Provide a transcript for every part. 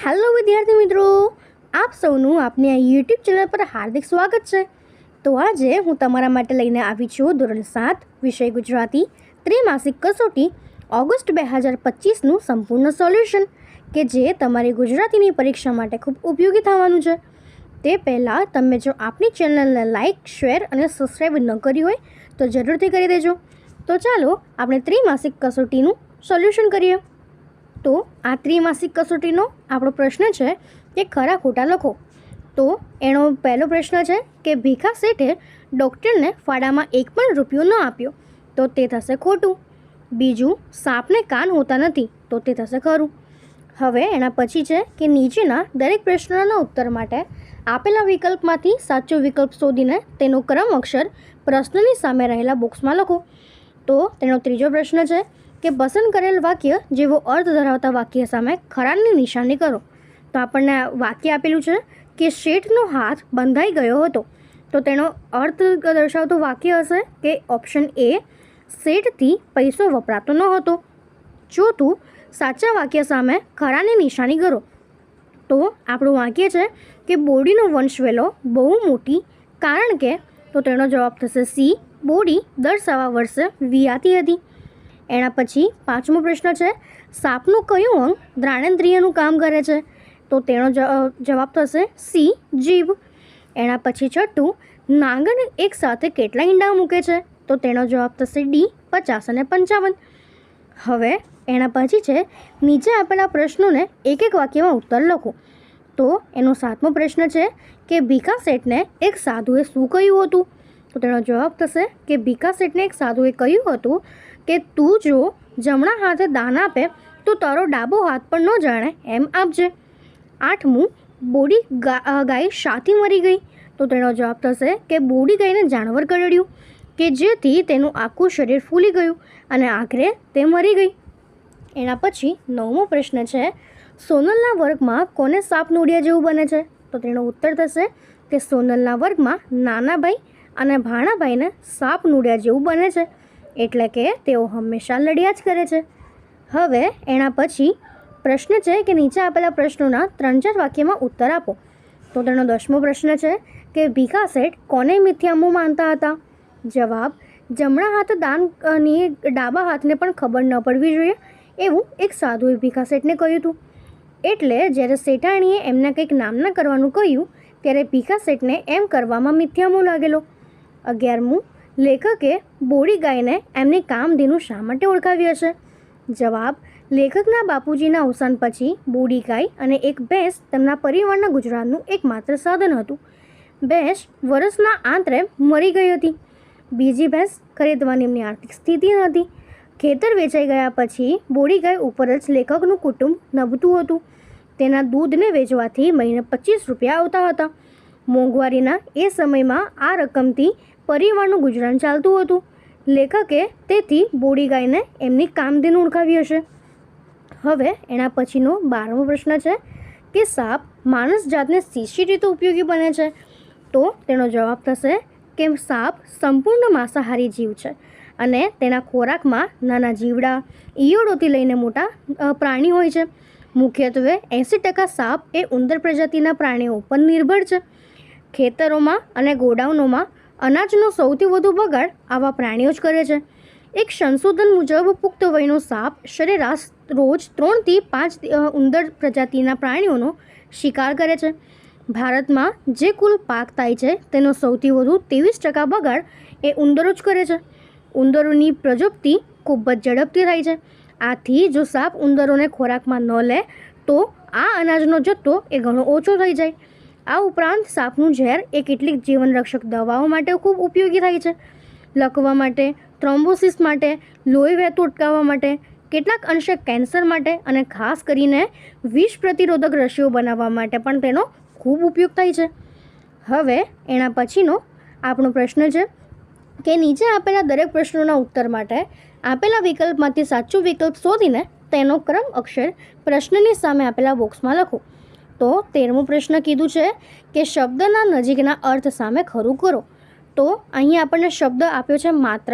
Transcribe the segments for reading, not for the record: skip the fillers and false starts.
Hello વિદ્યાર્થી મિત્રો, આપ સૌનું આપની આ યુટ્યુબ ચેનલ પર હાર્દિક સ્વાગત છે। તો આજે હું તમારા માટે લઈને આવી છું ધોરણ 7 વિષય ગુજરાતી ત્રિમાસિક કસોટી ઓગસ્ટ 2025નું સંપૂર્ણ સોલ્યુશન કે જે તમારી ગુજરાતીની પરીક્ષા માટે ખૂબ ઉપયોગી થવાનું છે। તે પહેલાં તમે જો આપણી ચેનલને લાઇક, શેર અને સબસ્ક્રાઈબ ન કરી હોય તો જરૂરથી કરી દેજો। તો ચાલો આપણે ત્રિમાસિક કસોટીનું સોલ્યુશન કરીએ। તો આ ત્રિમાસિક કસોટીનો આપણો પ્રશ્ન છે કે ખરા ખોટા લખો। તો એનો પહેલો પ્રશ્ન છે કે ભીખા શેઠે ડૉક્ટરને ફાળામાં એક પણ રૂપિયો ન આપ્યો તો તે થશે ખોટું। બીજું, સાપને કાન હોતા નથી તો તે થશે ખરું। હવે એના પછી છે કે નીચેના દરેક પ્રશ્નોના ઉત્તર માટે આપેલા વિકલ્પમાંથી સાચો વિકલ્પ શોધીને તેનો ક્રમ અક્ષર પ્રશ્નની સામે રહેલા બોક્સમાં લખો। તો તેનો ત્રીજો પ્રશ્ન છે કે પસંદ કરેલ વાક્ય જેવો અર્થ ધરાવતા વાક્ય સામે ખરાની નિશાની કરો। તો આપણને વાક્ય આપેલું છે કે શેઠનો હાથ બંધાઈ ગયો હતો, તો તેનો અર્થ દર્શાવતું વાક્ય હશે કે ઓપ્શન એ, શેઠથી પૈસો વપરાતો ન હતો। ચોથું, સાચા વાક્ય સામે ખરાની નિશાની કરો। તો આપણું વાક્ય છે કે બોડીનો વંશવેલો બહુ મોટી કારણ કે, તો તેનો જવાબ થશે સી, બોડી દર સવા વર્ષે વિયાતી હતી। એના પછી પાંચમો પ્રશ્ન છે સાપનું કયું અંગ દ્રાણેન્દ્રિયનું કામ કરે છે? તો તેનો જવાબ થશે સી, જીભ। એના પછી છઠ્ઠું, નાંગર એક સાથે કેટલા ઈંડા મૂકે છે? તો તેનો જવાબ થશે ડી, 50 અને 55। હવે એના પછી છે નીચે આપેલા પ્રશ્નોને એક એક વાક્યમાં ઉત્તર લખો। તો એનો સાતમો પ્રશ્ન છે કે ભીખા શેઠને એક સાધુએ શું કહ્યું હતું? તો તેનો જવાબ થશે કે ભીખા શેઠને એક સાધુએ કહ્યું હતું કે તું જો જમણા હાથે દાન આપે તો તારો ડાબો હાથ પણ ન જાણે એમ આપજે। આઠમું, બોડી ગાય શાથી મરી ગઈ? તો તેનો જવાબ થશે કે બોડી ગાયને જાનવર કરડ્યું કે જેથી તેનું આખું શરીર ફૂલી ગયું અને આખરે તે મરી ગઈ। એના પછી નવમો પ્રશ્ન છે સોનલના વર્ગમાં કોને સાપ નોડિયા જેવું બને છે? તો તેનો ઉત્તર થશે કે સોનલના વર્ગમાં નાના ભાઈ અને ભાણા ભાઈને સાપ નોડિયા જેવું બને છે, એટલે કે તેઓ હંમેશા લડ્યા જ કરે છે। હવે એના પછી પ્રશ્ન છે કે નીચે આપેલા પ્રશ્નોના 3-4 વાક્યમાં ઉત્તર આપો। તો તેનો 10મો પ્રશ્ન છે કે ભીખા શેઠ કોને મિથ્યામું માનતા હતા? જવાબ, જમણા હાથ દાનની ડાબા હાથને પણ ખબર ન પડવી જોઈએ એવું એક સાધુએ ભીખા શેઠને કહ્યું હતું, એટલે જ્યારે શેઠાણીએ એમને કંઈક નામના કરવાનું કહ્યું ત્યારે ભીખા શેઠને એમ કરવામાં મિથ્યામું લાગેલો। 11મું, લેખકે બોડી ગાયને એમની કામધેનુ શા માટે ઓળખાવી હશે? જવાબ, લેખકના બાપુજીના અવસાન પછી બોડી ગાય અને એક ભેંસ તેમના પરિવારના ગુજરાતનું એકમાત્ર સાધન હતું। ભેંસ વરસના આંતરે મરી ગઈ હતી, બીજી ભેંસ ખરીદવાની એમની આર્થિક સ્થિતિ નથી। ખેતર વેચાઈ ગયા પછી બોડી ગાય ઉપર જ લેખકનું કુટુંબ નભતું હતું, તેના દૂધને વેચવાથી મહિને 25 રૂપિયા આવતા હતા। મોંઘવારીના એ સમયમાં આ રકમથી પરિવારનું ગુજરાન ચાલતું હતું, લેખકે તેથી બોડી ગાયને એમની કામધેનુ ઓળખાવી હશે। હવે એના પછીનો 12મો પ્રશ્ન છે કે સાપ માણસ જાતને શી રીતે ઉપયોગી બને છે? તો તેનો જવાબ થશે કે સાપ સંપૂર્ણ માંસાહારી જીવ છે અને તેના ખોરાકમાં નાના જીવડા, ઈયળોથી લઈને મોટા પ્રાણી હોય છે। મુખ્યત્વે 80% સાપ એ ઉંદર પ્રજાતિના પ્રાણીઓ ઉપર નિર્ભર છે। ખેતરોમાં અને ગોડાઉનોમાં અનાજનો સૌથી વધુ બગાડ આવા પ્રાણીઓ જ કરે છે। એક સંશોધન મુજબ પુખ્ત વયનો સાપ સરેરાશ રોજ 3 થી 5 ઉંદર પ્રજાતિના પ્રાણીઓનો શિકાર કરે છે। ભારતમાં જે કુલ પાક થાય છે તેનો સૌથી વધુ 23% બગાડ એ ઉંદરો જ કરે છે। ઉંદરોની પ્રજાપતિ ખૂબ જ ઝડપથી થાય છે, આથી જો સાપ ઉંદરોને ખોરાકમાં ન લે તો આ અનાજનો જથ્થો એ ઘણો ઓછો થઈ જાય। આ ઉપરાંત સાપનું ઝેર એ કેટલીક જીવનરક્ષક દવાઓ માટે ખૂબ ઉપયોગી થાય છે, લકવા માટે, થ્રોમ્બોસિસ માટે, લોહી વહેતું અટકાવવા માટે, કેટલાક અંશે કેન્સર માટે અને ખાસ કરીને વિષ પ્રતિરોધક રસીઓ બનાવવા માટે પણ તેનો ખૂબ ઉપયોગ થાય છે। હવે એના પછીનો આપણો પ્રશ્ન છે કે નીચે આપેલા દરેક પ્રશ્નોના ઉત્તર માટે આપેલા વિકલ્પમાંથી સાચો વિકલ્પ શોધીને તેનો ક્રમ અક્ષર પ્રશ્નની સામે આપેલા બોક્સમાં લખો। તો 13મો પ્રશ્ન કીધું છે કે શબ્દના નજીકના અર્થ સામે ખરું કરો। તો અહીં આપણને શબ્દ આપ્યો છે માત્ર,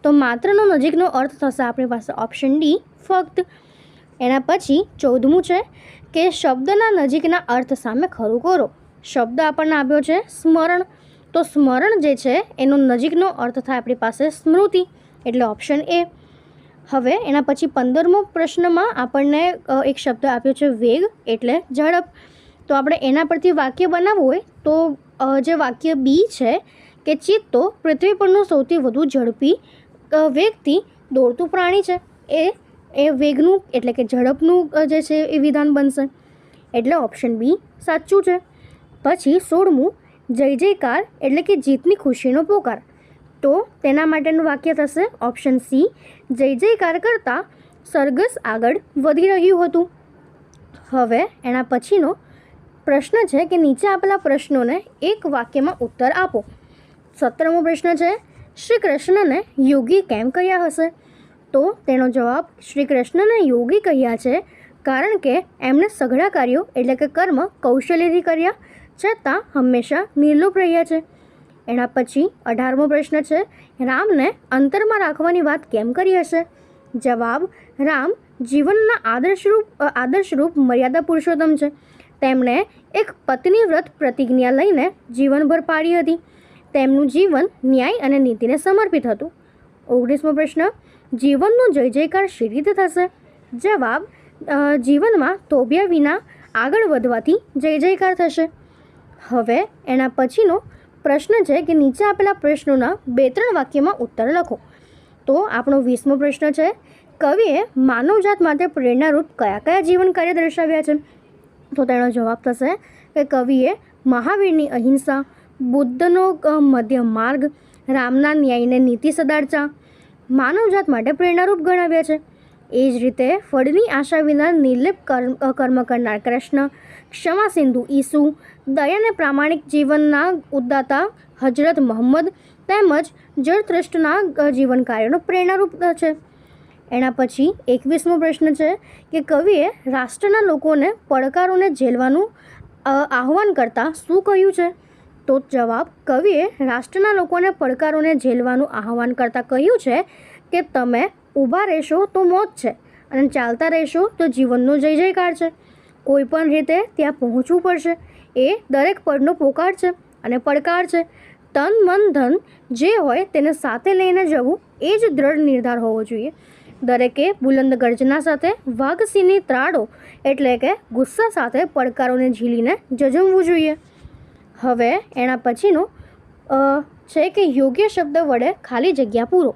તો માત્રનો નજીકનો અર્થ થશે આપણી પાસે ઓપ્શન ડી, ફક્ત। એના પછી 14મું છે કે શબ્દના નજીકના અર્થ સામે ખરું કરો. શબ્દ આપણને આપ્યો છે સ્મરણ, તો સ્મરણ જે છે એનો નજીકનો અર્થ થાય આપણી પાસે સ્મૃતિ, એટલે ઓપ્શન એ. હવે એના પછી 15મો પ્રશ્નમાં આપણને એક શબ્દ આપ્યો છે વેગ, એટલે ઝડપ. તો આપણે એના પરથી વાક્ય બનાવવું હોય તો જે વાક્ય બી છે કે ચિત્તો પૃથ્વી પરનું સૌથી વધુ ઝડપી વેગથી દોડતું પ્રાણી છે, એ વેગનું એટલે કે ઝડપનું જે છે એ વિધાન બનશે, એટલે ઓપ્શન બી સાચું છે. પછી 16મું જય જયકાર એટલે કે જીતની ખુશીનો પોકાર. તો તેના માટેનું વાક્ય થશે ઓપ્શન સી, જય જયકાર કરતાં સરઘસ આગળ વધી રહ્યું હતું. હવે એના પછીનો પ્રશ્ન છે કે નીચે આપેલા પ્રશ્નોને એક વાક્યમાં ઉત્તર આપો. 17મો પ્રશ્ન છે શ્રી કૃષ્ણને યોગી કેમ કહ્યા હશે? તો તેનો જવાબ શ્રી કૃષ્ણને યોગી કહ્યા છે કારણ કે એમણે સઘળા કાર્યો એટલે કે કર્મ કૌશલ્યથી કર્યા છતાં હંમેશા નિર્લોપ રહ્યા છે. એના પછી 18મો પ્રશ્ન છે રામને અંતરમાં રાખવાની વાત કેમ કરી હશે? જવાબ રામ જીવનના આદર્શરૂપ મર્યાદા પુરુષોત્તમ છે. તેમણે એક પત્ની વ્રત પ્રતિજ્ઞા લઈને જીવનભર પાળી હતી. તેમનું જીવન ન્યાય અને નીતિને સમર્પિત હતું. 19મો પ્રશ્ન જીવનનો જય જયકાર શી રીતે થશે? જવાબ જીવનમાં થોભ્યા વિના આગળ વધવાથી જય જયકાર થશે. હવે એના પછીનો પ્રશ્ન છે કે નીચે આપેલા પ્રશ્નોના 2-3 વાક્યમાં ઉત્તર લખો. તો આપણો 20મો પ્રશ્ન છે કવિએ માનવજાત માટે પ્રેરણારૂપ કયા કયા જીવન કાર્ય દર્શાવ્યા છે? તો તેનો જવાબ થશે કે કવિએ મહાવીરની અહિંસા, બુદ્ધનો મધ્ય માર્ગ, રામના ન્યાયને નીતિ સદારચા માનવજાત માટે પ્રેરણારૂપ ગણાવ્યા છે. એ જ રીતે ફળની આશા વિના નિર્લેપ કર્મ કરનાર કૃષ્ણ, ક્ષમા સિંધુ ઈસુ, દયાને પ્રામાણિક જીવનના ઉદ્દાતા હજરત મોહમ્મદ તેમજ જરથુસ્ટ્રના જીવન કાર્યનો પ્રેરણારૂપ છે. એના પછી 21મો પ્રશ્ન છે કે કવિએ રાષ્ટ્રના લોકોને પડકારોને ઝેલવાનું આહ્વાન કરતાં શું કહ્યું છે? તો જવાબ કવિએ રાષ્ટ્રના લોકોને પડકારોને ઝેલવાનું આહ્વાન કરતાં કહ્યું છે કે તમે ઊભા રહેશો તો મોત છે અને ચાલતા રહેશો તો જીવનનો જય જયકાર છે. કોઈ પણ રીતે ત્યાં પહોંચવું પડશે, એ દરેક પળનો પોકાર છે અને પડકાર છે. તન મન ધન જે હોય તેને સાથે લઈને જવું એ જ દ્રઢ નિર્ધાર હોવો જોઈએ. દરેકે બુલંદ ગર્જના સાથે વાઘસિંહની ત્રાડો એટલે કે ગુસ્સા સાથે પડકારોને ઝીલીને જજમવું જોઈએ. હવે એના પછીનો છે કે યોગ્ય શબ્દ વડે ખાલી જગ્યા પૂરો.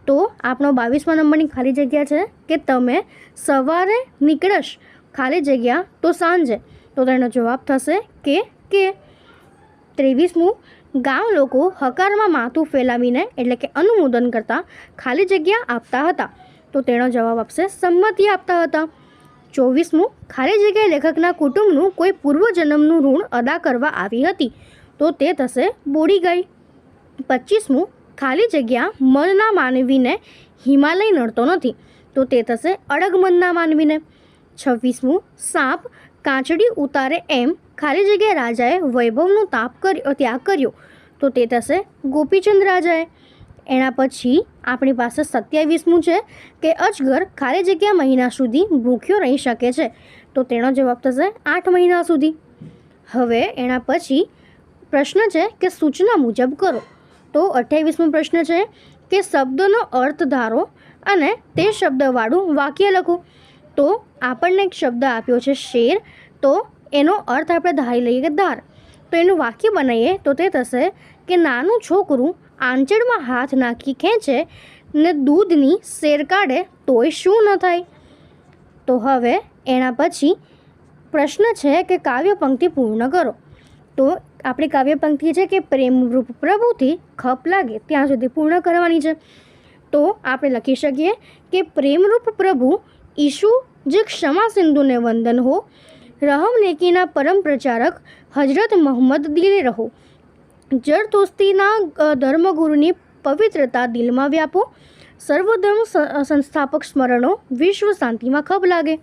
તો આપણો 22મા નંબરની ખાલી જગ્યા છે કે તમે સવારે નીકળશ ખાલી જગ્યા તો સાંજે. તો તેનો જવાબ થશે કે 23મું ગામ લોકો હકારમાં માથું ફેલાવીને એટલે કે અનુમોદન કરતાં ખાલી જગ્યા આપતા હતા. તો તેનો જવાબ આપશે સંમતિ આપતા હતા. 24મું ખાલી જગ્યા લેખકના કુટુંબનું કોઈ પૂર્વજન્મનું ઋણ અદા કરવા આવી હતી. તો તે થશે બોડી ગાય. 25મું ખાલી જગ્યા મનના માનવીને હિમાલય નડતો નથી. તો તે થશે અડગ મનના માનવીને. 26મું સાપ કાંચડી ઉતારે એમ ખાલી જગ્યા રાજાએ વૈભવનો ત્યાગ કર્યો. તો તે થશે ગોપીચંદ રાજાએ. એના પછી આપણી પાસે 27મું છે કે અજગર ખાલી જગ્યા મહિના સુધી ભૂખ્યો રહી શકે છે. તો તેનો જવાબ થશે 8 મહિના સુધી. હવે એના પછી પ્રશ્ન છે કે સૂચના મુજબ કરો. તો 28મો પ્રશ્ન છે કે શબ્દનો અર્થ ધારો અને તે શબ્દવાળું વાક્ય લખો. તો આપણને એક શબ્દ આપ્યો છે શેર, તો એનો અર્થ આપણે ધારી લઈએ કે ધાર. તો એનું વાક્ય બનાવીએ તો તે થશે કે નાનું છોકરું આંચળમાં હાથ નાખી ખેંચે ને દૂધની શેર કાઢે તોય શું ન થાય. તો હવે એના પછી પ્રશ્ન છે કે કાવ્ય પંક્તિ પૂર્ણ કરો. તો આપણી કાવ્ય પંક્તિ છે કે પ્રેમરૂપ પ્રભુથી ખપ લાગે ત્યાં સુધી પૂર્ણ કરવાની છે. તો આપણે લખી શકીએ કે પ્રેમરૂપ પ્રભુ ઈશુ જે ક્ષમા સિંધુને વંદન હો, રહમ નેકીના પરમ પ્રચારક હજરત મોહમ્મદ દિલે રહો, જરતોસ્તીના ધર્મગુરુની પવિત્રતા દિલમાં વ્યાપો, સર્વધર્મ સંસ્થાપક સ્મરણો વિશ્વ શાંતિમાં ખપ લાગે.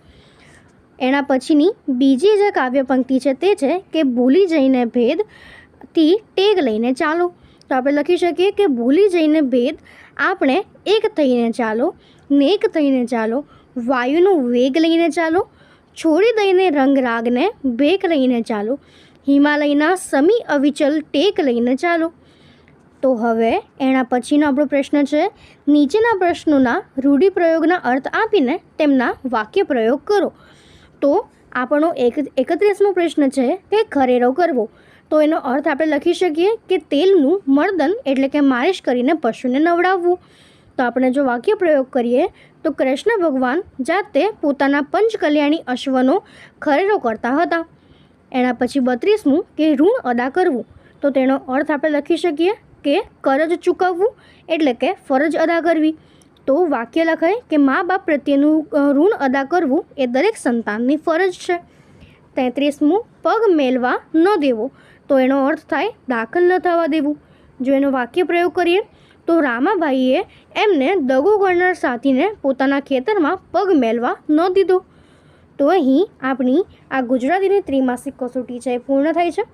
એના પછીની બીજી જે કાવ્ય પંક્તિ છે તે છે કે ભૂલી જઈને ભેદથી ટેગ લઈને ચાલો. તો આપણે લખી શકીએ કે ભૂલી જઈને ભેદ આપણે એક થઈને ચાલો, નેક થઈને ચાલો, વાયુનો વેગ લઈને ચાલો, છોડી દઈને રંગ રાગને ભેખ લઈને ચાલો, હિમાલયના સમી અવિચલ ટેક લઈને ચાલો. તો હવે એના પછીનો આપણો પ્રશ્ન છે, નીચેના પ્રશ્નોના રૂઢિપ્રયોગના અર્થ આપીને તેમના વાક્ય પ્રયોગ કરો. તો આપણો 31મો પ્રશ્ન છે કે ખરેરો કરવો. તો એનો અર્થ આપણે લખી શકીએ કે તેલનું મર્દન એટલે કે માલિશ કરીને પશુને નવડાવવું. તો આપણે જો વાક્ય પ્રયોગ કરીએ તો કૃષ્ણ ભગવાન જાતે પોતાના પંચકલ્યાણી અશ્વનો ખરેરો કરતા હતા. એના પછી 32મું કે ઋણ અદા કરવું. તો તેનો અર્થ આપણે લખી શકીએ કે કરજ ચૂકવવું એટલે કે ફરજ અદા કરવી. તો વાક્ય લખાય કે મા બાપ પ્રત્યેનું ઋણ અદા કરવું એ દરેક સંતાનની ફરજ છે. 33મું પગ મેલવા ન દેવો. તો એનો અર્થ થાય દાખલ ન થવા દેવું. જો એનો વાક્ય પ્રયોગ કરીએ તો રામાભાઈએ એમને દગો કરનાર સાથીને પોતાના ખેતરમાં પગ મેલવા ન દીધો. તો અહીં આપણી આ ગુજરાતીની ત્રિમાસિક કસોટી છે એ પૂર્ણ થાય છે.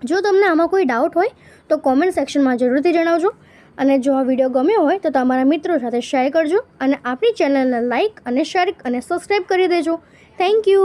જો તમને આમાં કોઈ ડાઉટ હોય તો કોમેન્ટ સેક્શનમાં જરૂરથી જણાવજો. અને જો આ વિડીયો ગમ્યો હોય તો તમારા મિત્રો સાથે શેર કરજો અને આપણી ચેનલને લાઇક અને શેર અને સબસ્ક્રાઈબ કરી દેજો. Thank you.